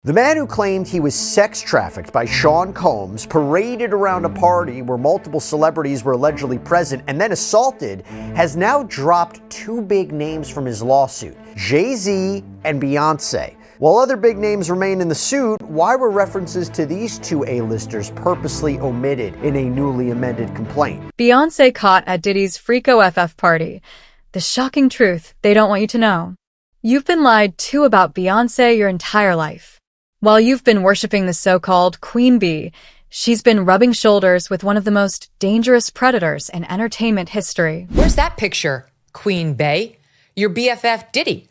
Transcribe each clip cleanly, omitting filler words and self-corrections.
The man who claimed he was sex trafficked by Sean Combs, paraded around a party where multiple celebrities were allegedly present, and then assaulted, has now dropped two big names from his lawsuit: Jay-Z and Beyoncé. While other big names remain in the suit, why were references to these two A-listers purposely omitted in a newly amended complaint? Beyoncé caught at Diddy's Freako FF party. The shocking truth they don't want you to know. You've been lied to about Beyoncé your entire life. While you've been worshipping the so-called Queen Bee, she's been rubbing shoulders with one of the most dangerous predators in entertainment history. Where's that picture, Queen Bey? Your BFF Diddy,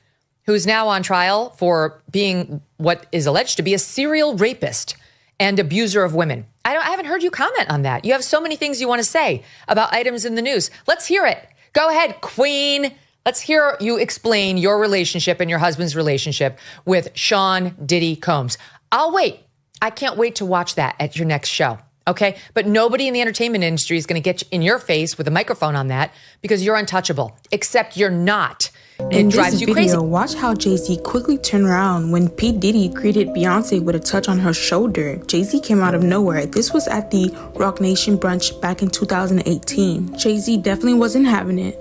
who's now on trial for being what is alleged to be a serial rapist and abuser of women. I haven't heard you comment on that. You have so many things you want to say about items in the news. Let's hear it. Go ahead, Queen. Let's hear you explain your relationship and your husband's relationship with Sean Diddy Combs. I'll wait. I can't wait to watch that at your next show. Okay? But nobody in the entertainment industry is going to get in your face with a microphone on that because you're untouchable, except you're not. In It drives this you video, crazy. watch how Jay-Z quickly turned around when P. Diddy greeted Beyoncé with a touch on her shoulder. Jay-Z came out of nowhere. This was at the Rock Nation brunch back in 2018. Jay-Z definitely wasn't having it.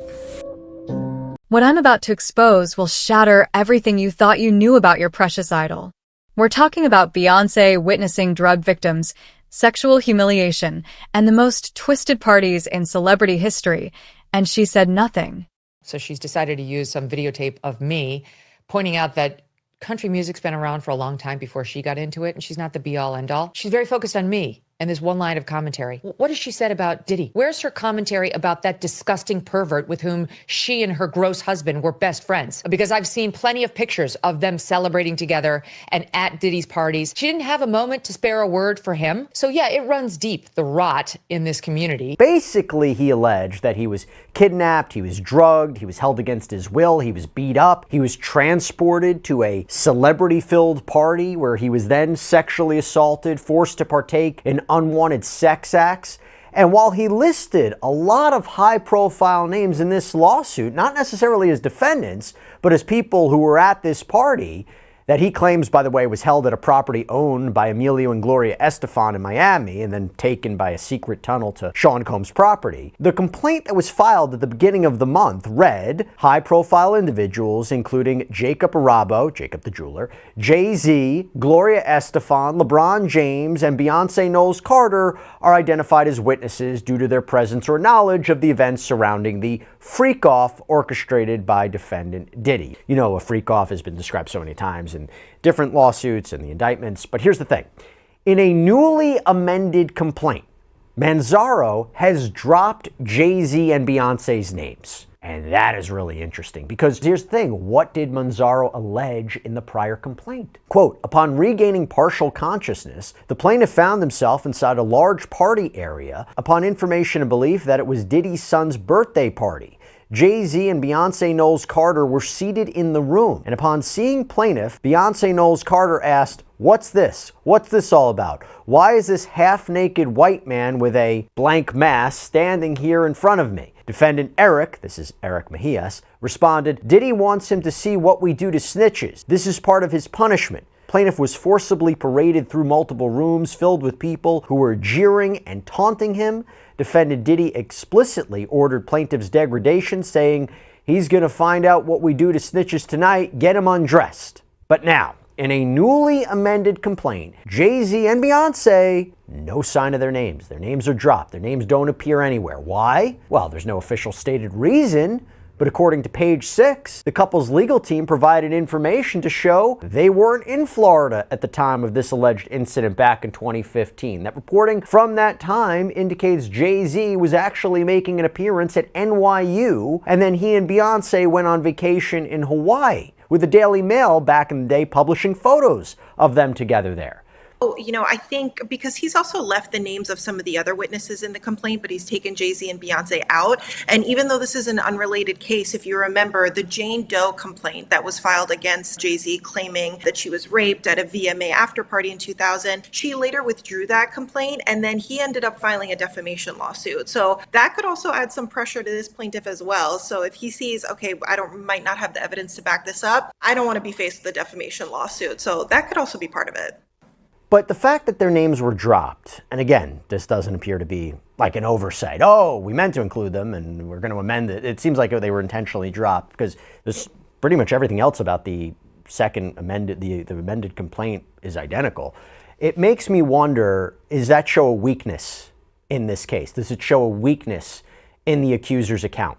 What I'm about to expose will shatter everything you thought you knew about your precious idol. We're talking about Beyoncé witnessing drug victims, sexual humiliation, and the most twisted parties in celebrity history, and she said nothing. So she's decided to use some videotape of me pointing out that country music's been around for a long time before she got into it, and she's not the be-all, end-all. She's very focused on me and this one line of commentary. What has she said about Diddy? Where's her commentary about that disgusting pervert with whom she and her gross husband were best friends? Because I've seen plenty of pictures of them celebrating together and at Diddy's parties. She didn't have a moment to spare a word for him. So yeah, it runs deep, the rot in this community. Basically, he alleged that he was kidnapped, he was drugged, he was held against his will, he was beat up, he was transported to a celebrity-filled party where he was then sexually assaulted, forced to partake in unwanted sex acts. And while he listed a lot of high-profile names in this lawsuit, not necessarily as defendants, but as people who were at this party, that he claims, by the way, was held at a property owned by Emilio and Gloria Estefan in Miami and then taken by a secret tunnel to Sean Combs' property. The complaint that was filed at the beginning of the month read, high-profile individuals including Jacob Arabo, Jacob the jeweler, Jay-Z, Gloria Estefan, LeBron James, and Beyoncé Knowles Carter are identified as witnesses due to their presence or knowledge of the events surrounding the freak-off orchestrated by defendant Diddy. You know, a freak-off has been described so many times in different lawsuits and the indictments, but here's the thing. In a newly amended complaint, Manzaro has dropped Jay-Z and Beyoncé's names. And that is really interesting because here's the thing. What did Manzaro allege in the prior complaint? Quote, upon regaining partial consciousness, the plaintiff found himself inside a large party area upon information and belief that it was Diddy's son's birthday party. Jay-Z and Beyoncé Knowles Carter were seated in the room, and upon seeing plaintiff, Beyoncé Knowles Carter asked, "What's this? What's this all about? Why is this half-naked white man with a blank mask standing here in front of me?" Defendant Eric, this is Eric Mejias, responded, "Diddy wants him to see what we do to snitches. This is part of his punishment." Plaintiff was forcibly paraded through multiple rooms filled with people who were jeering and taunting him. Defendant Diddy explicitly ordered plaintiff's degradation, saying, "He's going to find out what we do to snitches tonight. Get him undressed." But now, in a newly amended complaint, Jay-Z and Beyoncé, no sign of their names. Their names are dropped. Their names don't appear anywhere. Why? Well, there's no official stated reason. But according to page 6, the couple's legal team provided information to show they weren't in Florida at the time of this alleged incident back in 2015. That reporting from that time indicates Jay-Z was actually making an appearance at NYU, and then he and Beyoncé went on vacation in Hawaii, with the Daily Mail back in the day publishing photos of them together there. I think because he's also left the names of some of the other witnesses in the complaint, but he's taken Jay-Z and Beyoncé out. And even though this is an unrelated case, if you remember the Jane Doe complaint that was filed against Jay-Z claiming that she was raped at a VMA after party in 2000, she later withdrew that complaint, and then he ended up filing a defamation lawsuit. So that could also add some pressure to this plaintiff as well. So if he sees, okay, might not have the evidence to back this up, I don't want to be faced with a defamation lawsuit. So that could also be part of it. But the fact that their names were dropped, and again, this doesn't appear to be like an oversight. Oh, we meant to include them and we're going to amend it. It seems like they were intentionally dropped because there's pretty much everything else about the second amended, the amended complaint is identical. It makes me wonder, does that show a weakness in this case? Does it show a weakness in the accuser's account?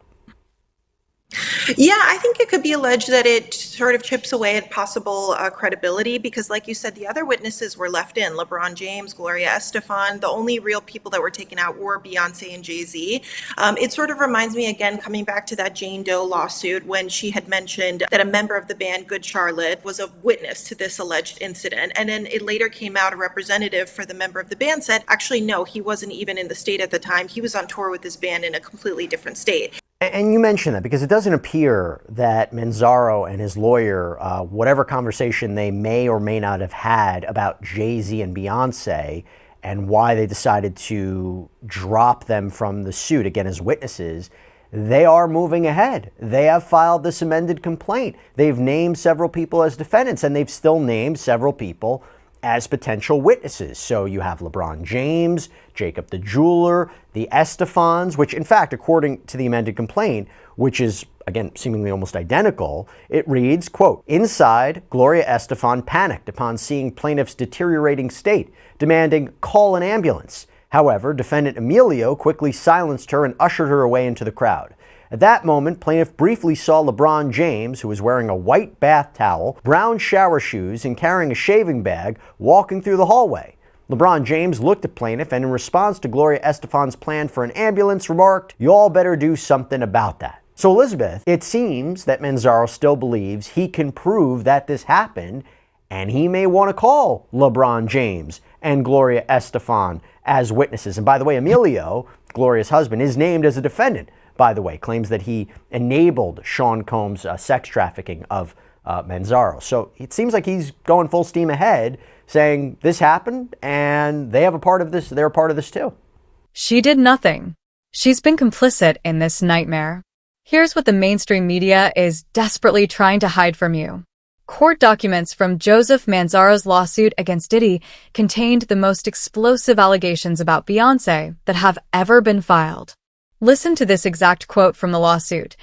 Yeah, I think it could be alleged that it sort of chips away at possible credibility because, like you said, the other witnesses were left in. LeBron James, Gloria Estefan, the only real people that were taken out were Beyoncé and Jay-Z. It sort of reminds me, again, coming back to that Jane Doe lawsuit when she had mentioned that a member of the band Good Charlotte was a witness to this alleged incident. And then it later came out, a representative for the member of the band said, actually, no, he wasn't even in the state at the time. He was on tour with his band in a completely different state. And you mentioned that because it doesn't appear that Manzaro and his lawyer, whatever conversation they may or may not have had about Jay-Z and Beyoncé and why they decided to drop them from the suit, again, as witnesses, they are moving ahead. They have filed this amended complaint. They've named several people as defendants, and they've still named several people as potential witnesses. So you have LeBron James, Jacob the jeweler, the Estefans, which in fact, according to the amended complaint, which is again seemingly almost identical, it reads, quote, "Inside, Gloria Estefan panicked upon seeing plaintiff's deteriorating state, demanding call an ambulance. However, defendant Emilio quickly silenced her and ushered her away into the crowd. At that moment, plaintiff briefly saw LeBron James, who was wearing a white bath towel, brown shower shoes, and carrying a shaving bag, walking through the hallway. LeBron James looked at plaintiff and in response to Gloria Estefan's plan for an ambulance remarked, 'You all better do something about that.' So Elizabeth, it seems that Manzaro still believes he can prove that this happened, and he may want to call LeBron James and Gloria Estefan as witnesses. And by the way, Emilio, Gloria's husband, is named as a defendant, by the way, claims that he enabled Sean Combs' sex trafficking of Manzaro. So it seems like he's going full steam ahead, saying this happened and they have a part of this, they're a part of this too. She did nothing. She's been complicit in this nightmare. Here's what the mainstream media is desperately trying to hide from you. Court documents from Joseph Manzaro's lawsuit against Diddy contained the most explosive allegations about Beyoncé that have ever been filed. Listen to this exact quote from the lawsuit.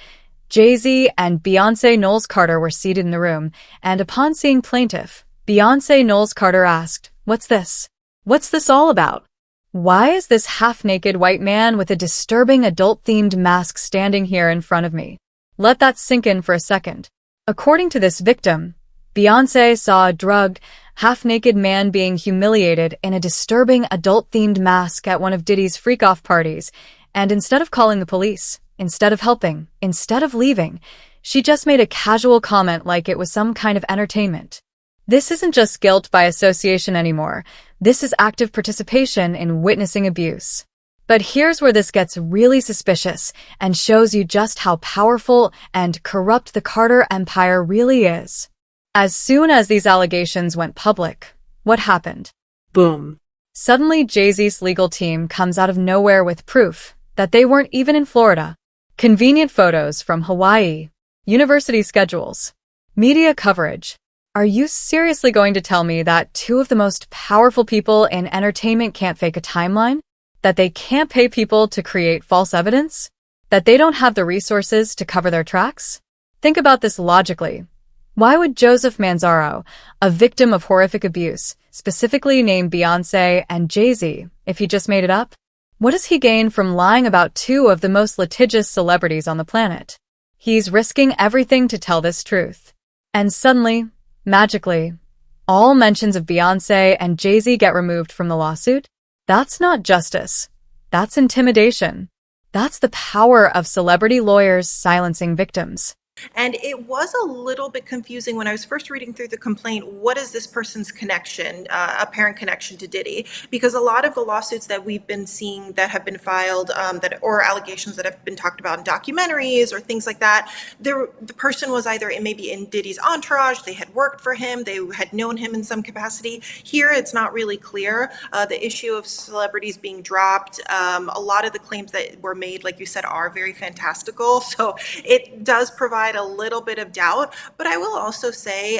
Jay-Z and Beyoncé Knowles Carter were seated in the room, and upon seeing plaintiff, Beyoncé Knowles Carter asked, "What's this? What's this all about? Why is this half-naked white man with a disturbing adult-themed mask standing here in front of me?" Let that sink in for a second. According to this victim, Beyoncé saw a drugged, half-naked man being humiliated in a disturbing adult-themed mask at one of Diddy's freak-off parties, and instead of calling the police, instead of helping, instead of leaving, she just made a casual comment like it was some kind of entertainment. This isn't just guilt by association anymore. This is active participation in witnessing abuse. But here's where this gets really suspicious and shows you just how powerful and corrupt the Carter empire really is. As soon as these allegations went public, what happened? Boom. Suddenly, Jay-Z's legal team comes out of nowhere with proof that they weren't even in Florida. Convenient photos from Hawaii, university schedules, media coverage. Are you seriously going to tell me that two of the most powerful people in entertainment can't fake a timeline? That they can't pay people to create false evidence? That they don't have the resources to cover their tracks? Think about this logically. Why would Joseph Manzaro, a victim of horrific abuse, specifically name Beyoncé and Jay-Z if he just made it up? What does he gain from lying about two of the most litigious celebrities on the planet? He's risking everything to tell this truth. And suddenly, magically, all mentions of Beyoncé and Jay-Z get removed from the lawsuit? That's not justice. That's intimidation. That's the power of celebrity lawyers silencing victims. And it was a little bit confusing when I was first reading through the complaint. What is this person's connection, apparent connection to Diddy? Because a lot of the lawsuits that we've been seeing that have been filed, or allegations that have been talked about in documentaries or things like that, the person was either maybe in Diddy's entourage, they had worked for him, they had known him in some capacity. Here, it's not really clear. The issue of celebrities being dropped, a lot of the claims that were made, like you said, are very fantastical. So it does provide a little bit of doubt. But I will also say,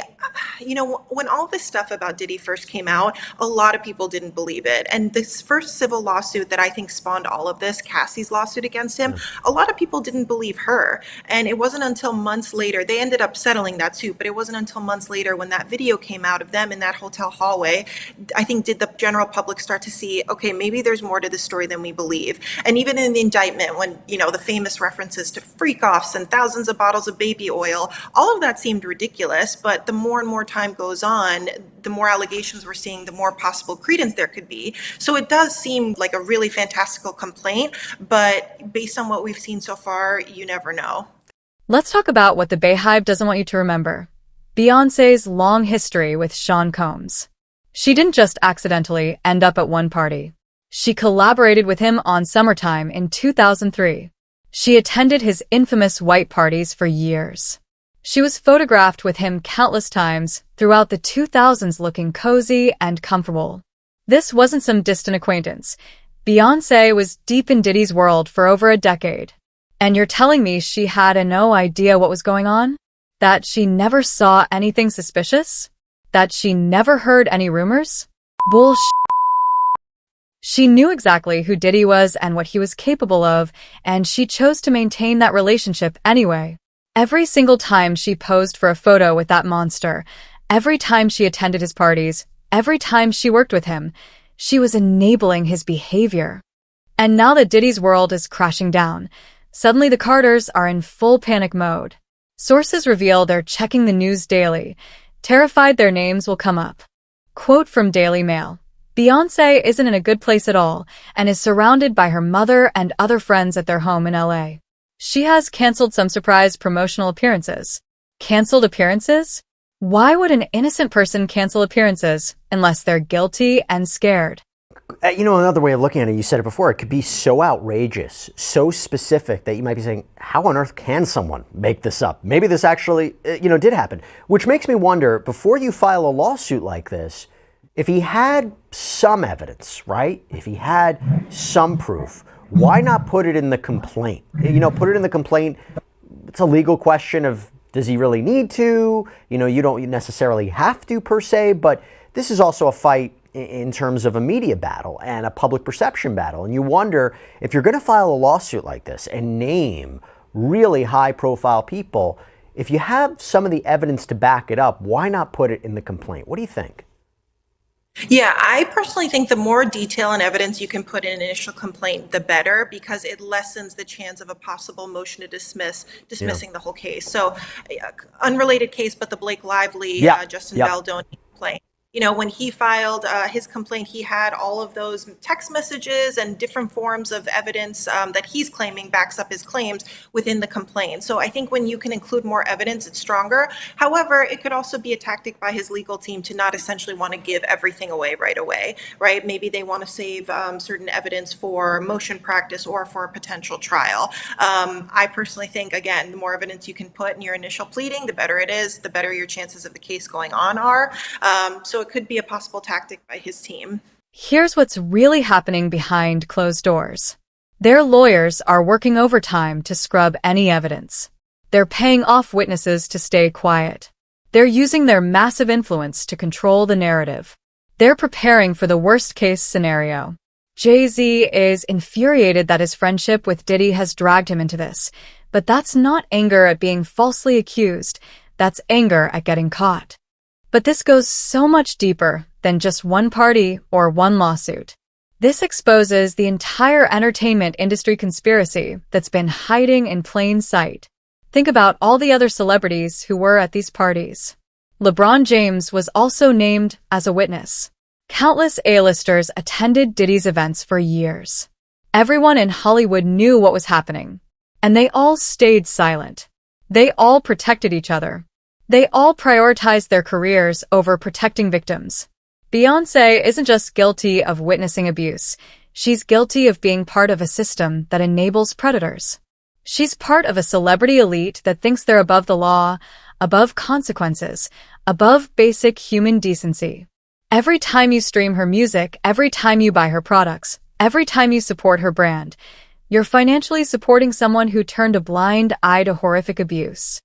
when all this stuff about Diddy first came out, a lot of people didn't believe it. And this first civil lawsuit that I think spawned all of this, Cassie's lawsuit against him, a lot of people didn't believe her. And it wasn't until months later, they ended up settling that suit, but it wasn't until months later when that video came out of them in that hotel hallway, I think did the general public start to see, okay, maybe there's more to the story than we believe. And even in the indictment, when, the famous references to freak-offs and thousands of bottles of baby oil, all of that seemed ridiculous. But the more and more time goes on, the more allegations we're seeing, the more possible credence there could be. So it does seem like a really fantastical complaint, but based on what we've seen so far, you never know. Let's talk about what the Bayhive doesn't want you to remember. Beyoncé's long history with Sean Combs. She didn't just accidentally end up at one party. She collaborated with him on Summertime in 2003. She attended his infamous white parties for years. She was photographed with him countless times throughout the 2000s looking cozy and comfortable. This wasn't some distant acquaintance. Beyoncé was deep in Diddy's world for over a decade. And you're telling me she had no idea what was going on? That she never saw anything suspicious? That she never heard any rumors? Bullshit. She knew exactly who Diddy was and what he was capable of, and she chose to maintain that relationship anyway. Every single time she posed for a photo with that monster, every time she attended his parties, every time she worked with him, she was enabling his behavior. And now that Diddy's world is crashing down, suddenly the Carters are in full panic mode. Sources reveal they're checking the news daily, terrified their names will come up. Quote from Daily Mail. Beyoncé isn't in a good place at all and is surrounded by her mother and other friends at their home in LA. She has canceled some surprise promotional appearances. Canceled appearances? Why would an innocent person cancel appearances unless they're guilty and scared? Another way of looking at it, you said it before, it could be so outrageous, so specific that you might be saying, how on earth can someone make this up? Maybe this actually, did happen. Which makes me wonder, before you file a lawsuit like this, if he had some evidence, right? If he had some proof, why not put it in the complaint? Put it in the complaint. It's a legal question of, does he really need to? You don't necessarily have to per se, but this is also a fight in terms of a media battle and a public perception battle. And you wonder, if you're going to file a lawsuit like this and name really high profile people, if you have some of the evidence to back it up, why not put it in the complaint? What do you think? Yeah, I personally think the more detail and evidence you can put in an initial complaint, the better, because it lessens the chance of a possible motion to dismissing the whole case. So, unrelated case, but the Blake Lively, Justin Bell don't complaint. When he filed his complaint, he had all of those text messages and different forms of evidence that he's claiming backs up his claims within the complaint. So I think when you can include more evidence, it's stronger. However, it could also be a tactic by his legal team to not essentially want to give everything away right away, right? Maybe they want to save certain evidence for motion practice or for a potential trial. I personally think, again, the more evidence you can put in your initial pleading, the better it is, the better your chances of the case going on are. So it could be a possible tactic by his team. Here's what's really happening behind closed doors. Their lawyers are working overtime to scrub any evidence. They're paying off witnesses to stay quiet. They're using their massive influence to control the narrative. They're preparing for the worst-case scenario. Jay-Z is infuriated that his friendship with Diddy has dragged him into this, but that's not anger at being falsely accused. That's anger at getting caught. But this goes so much deeper than just one party or one lawsuit. This exposes the entire entertainment industry conspiracy that's been hiding in plain sight. Think about all the other celebrities who were at these parties. LeBron James was also named as a witness. Countless A-listers attended Diddy's events for years. Everyone in Hollywood knew what was happening, and they all stayed silent. They all protected each other. They all prioritized their careers over protecting victims. Beyoncé isn't just guilty of witnessing abuse. She's guilty of being part of a system that enables predators. She's part of a celebrity elite that thinks they're above the law, above consequences, above basic human decency. Every time you stream her music, every time you buy her products, every time you support her brand, you're financially supporting someone who turned a blind eye to horrific abuse.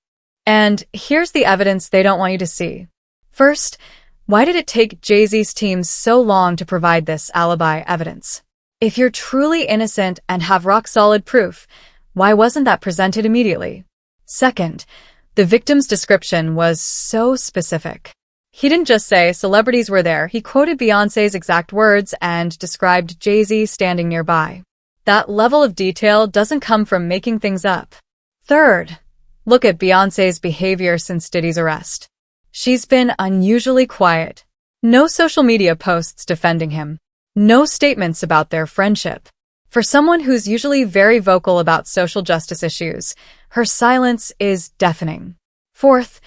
And here's the evidence they don't want you to see. First, why did it take Jay-Z's team so long to provide this alibi evidence? If you're truly innocent and have rock-solid proof, why wasn't that presented immediately? Second, the victim's description was so specific. He didn't just say celebrities were there, he quoted Beyoncé's exact words and described Jay-Z standing nearby. That level of detail doesn't come from making things up. Third, look at Beyoncé's behavior since Diddy's arrest. She's been unusually quiet. No social media posts defending him. No statements about their friendship. For someone who's usually very vocal about social justice issues, her silence is deafening. Fourth,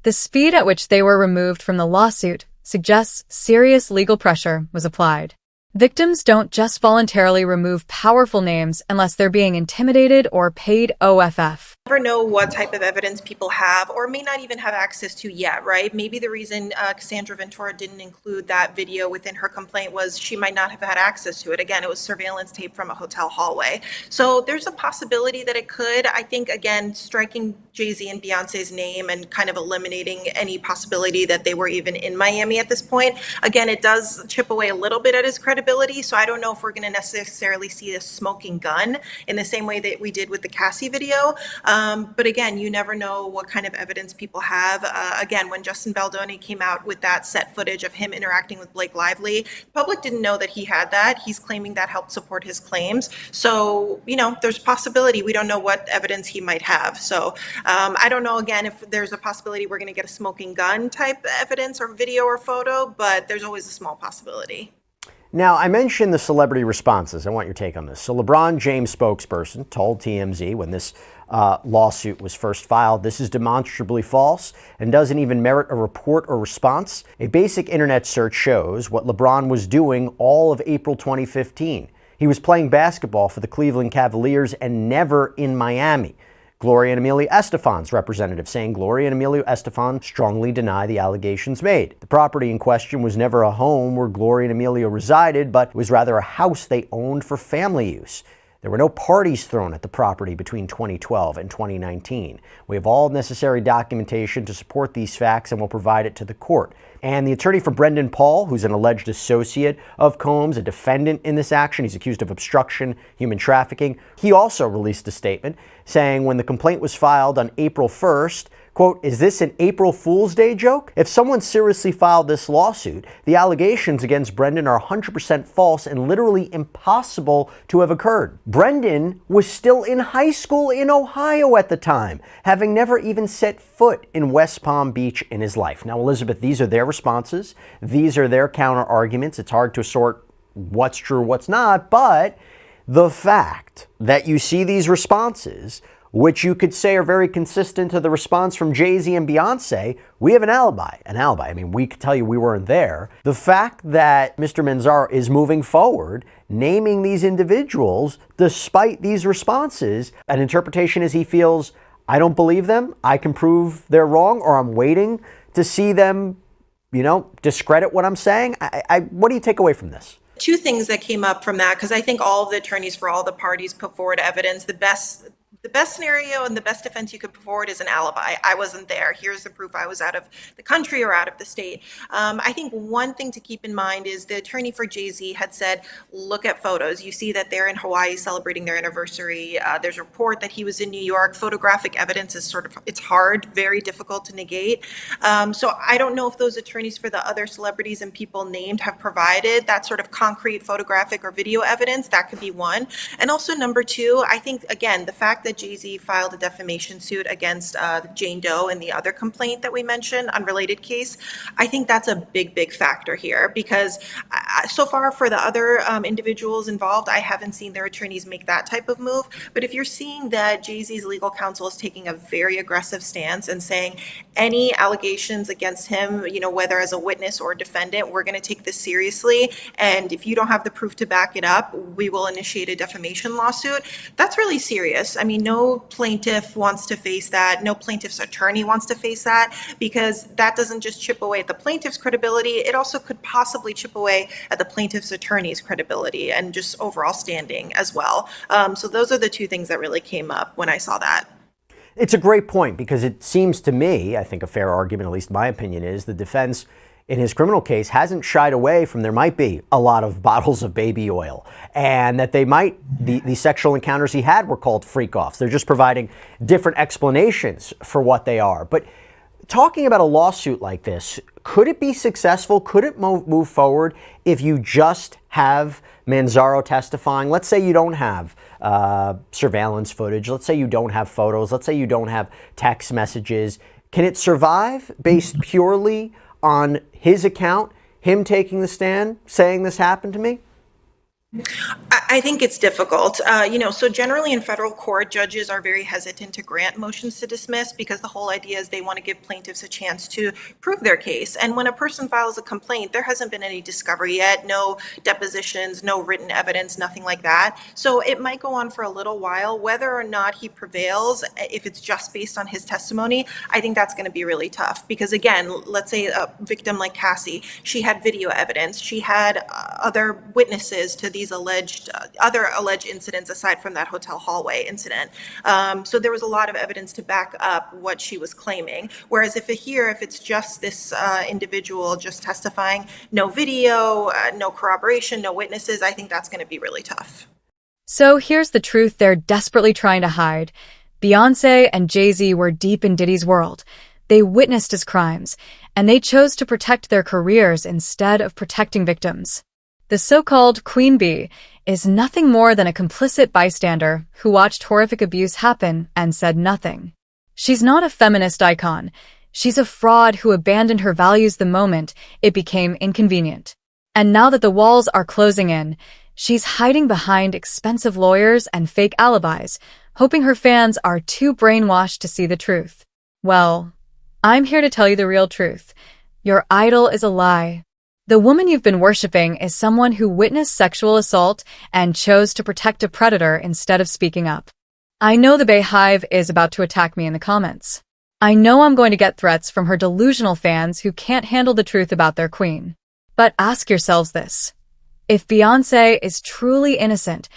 the speed at which they were removed from the lawsuit suggests serious legal pressure was applied. Victims don't just voluntarily remove powerful names unless they're being intimidated or paid OFF. Never know what type of evidence people have or may not even have access to yet, right? Maybe the reason Cassandra Ventura didn't include that video within her complaint was she might not have had access to it. Again, it was surveillance tape from a hotel hallway. So there's a possibility that it could. I think, again, striking Jay-Z and Beyoncé's name and kind of eliminating any possibility that they were even in Miami at this point. Again, it does chip away a little bit at his credibility. So I don't know if we're going to necessarily see a smoking gun in the same way that we did with the Cassie video. But again, you never know what kind of evidence people have. Again, when Justin Baldoni came out with that set footage of him interacting with Blake Lively, the public didn't know that he had that. He's claiming that helped support his claims. So, there's a possibility. We don't know what evidence he might have. So I don't know, again, if there's a possibility we're going to get a smoking gun type evidence or video or photo, but there's always a small possibility. Now, I mentioned the celebrity responses. I want your take on this. So LeBron James spokesperson told TMZ when this lawsuit was first filed, this is demonstrably false and doesn't even merit a report or response. A basic internet search shows what LeBron was doing all of April 2015. He was playing basketball for the Cleveland Cavaliers and never in Miami. Gloria and Emilio Estefan's representative saying Gloria and Emilio Estefan strongly deny the allegations made. The property in question was never a home where Gloria and Emilio resided, but was rather a house they owned for family use. There were no parties thrown at the property between 2012 and 2019. We have all necessary documentation to support these facts and will provide it to the court. And the attorney for Brendan Paul, who's an alleged associate of Combs, a defendant in this action, he's accused of obstruction, human trafficking. He also released a statement saying when the complaint was filed on April 1st, quote, "Is this an April Fool's Day joke? If someone seriously filed this lawsuit, the allegations against Brendan are 100% false and literally impossible to have occurred." Brendan was still in high school in Ohio at the time, having never even set foot in West Palm Beach in his life. Now, Elizabeth, these are their responses. These are their counter arguments. It's hard to sort what's true, what's not, but the fact that you see these responses, which you could say are very consistent to the response from Jay-Z and Beyoncé, we have an alibi. I mean, we could tell you we weren't there. The fact that Mr. Manzar is moving forward, naming these individuals, despite these responses, an interpretation is he feels, I don't believe them, I can prove they're wrong, or I'm waiting to see them, discredit what I'm saying. What do you take away from this? Two things that came up from that, because I think all of the attorneys for all the parties put forward evidence. The best scenario and the best defense you could put forward is an alibi. I wasn't there. Here's the proof I was out of the country or out of the state. I think one thing to keep in mind is the attorney for Jay-Z had said, look at photos. You see that they're in Hawaii celebrating their anniversary. There's a report that he was in New York. Photographic evidence is it's hard, very difficult to negate. So I don't know if those attorneys for the other celebrities and people named have provided that sort of concrete photographic or video evidence. That could be one. And also number two, I think, again, the fact that that Jay-Z filed a defamation suit against Jane Doe in the other complaint that we mentioned, unrelated case, I think that's a big factor here, because so far for the other individuals involved, I haven't seen their attorneys make that type of move. But if you're seeing that Jay-Z's legal counsel is taking a very aggressive stance and saying any allegations against him, whether as a witness or defendant, we're going to take this seriously. And if you don't have the proof to back it up, we will initiate a defamation lawsuit. That's really serious. I mean, no plaintiff wants to face that. No plaintiff's attorney wants to face that, because that doesn't just chip away at the plaintiff's credibility. It also could possibly chip away at the plaintiff's attorney's credibility and just overall standing as well. So those are the two things that really came up when I saw that. It's a great point, because it seems to me, I think a fair argument, at least my opinion, is the defense in his criminal case hasn't shied away from there might be a lot of bottles of baby oil, and that the sexual encounters he had were called freak-offs. They're just providing different explanations for what they are. But talking about a lawsuit like this, could it be successful? Could it move forward if you just have Manzaro testifying? Let's say you don't have surveillance footage. Let's say you don't have photos. Let's say you don't have text messages. Can it survive based purely on his account, him taking the stand, saying this happened to me? I think it's difficult. So generally in federal court, judges are very hesitant to grant motions to dismiss, because the whole idea is they want to give plaintiffs a chance to prove their case. And when a person files a complaint, there hasn't been any discovery yet, no depositions, no written evidence, nothing like that. So it might go on for a little while. Whether or not he prevails, if it's just based on his testimony, I think that's going to be really tough. Because again, let's say a victim like Cassie, she had video evidence. She had other witnesses to these other alleged incidents aside from that hotel hallway incident. So there was a lot of evidence to back up what she was claiming. Whereas if it's just this individual just testifying, no video, no corroboration, no witnesses, I think that's going to be really tough. So here's the truth they're desperately trying to hide. Beyoncé and Jay-Z were deep in Diddy's world. They witnessed his crimes, and they chose to protect their careers instead of protecting victims. The so-called Queen Bee is nothing more than a complicit bystander who watched horrific abuse happen and said nothing. She's not a feminist icon. She's a fraud who abandoned her values the moment it became inconvenient. And now that the walls are closing in, she's hiding behind expensive lawyers and fake alibis, hoping her fans are too brainwashed to see the truth. Well, I'm here to tell you the real truth. Your idol is a lie. The woman you've been worshiping is someone who witnessed sexual assault and chose to protect a predator instead of speaking up. I know the Bayhive is about to attack me in the comments. I know I'm going to get threats from her delusional fans who can't handle the truth about their queen. But ask yourselves this. If Beyoncé is truly innocent,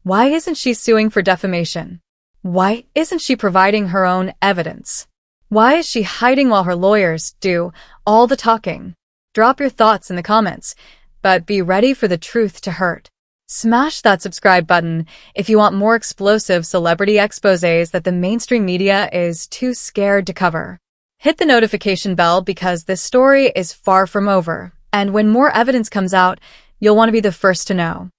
why isn't she suing for defamation? Why isn't she providing her own evidence? Why is she hiding while her lawyers do all the talking? Drop your thoughts in the comments, but be ready for the truth to hurt. Smash that subscribe button if you want more explosive celebrity exposés that the mainstream media is too scared to cover. Hit the notification bell because this story is far from over, and when more evidence comes out, you'll want to be the first to know.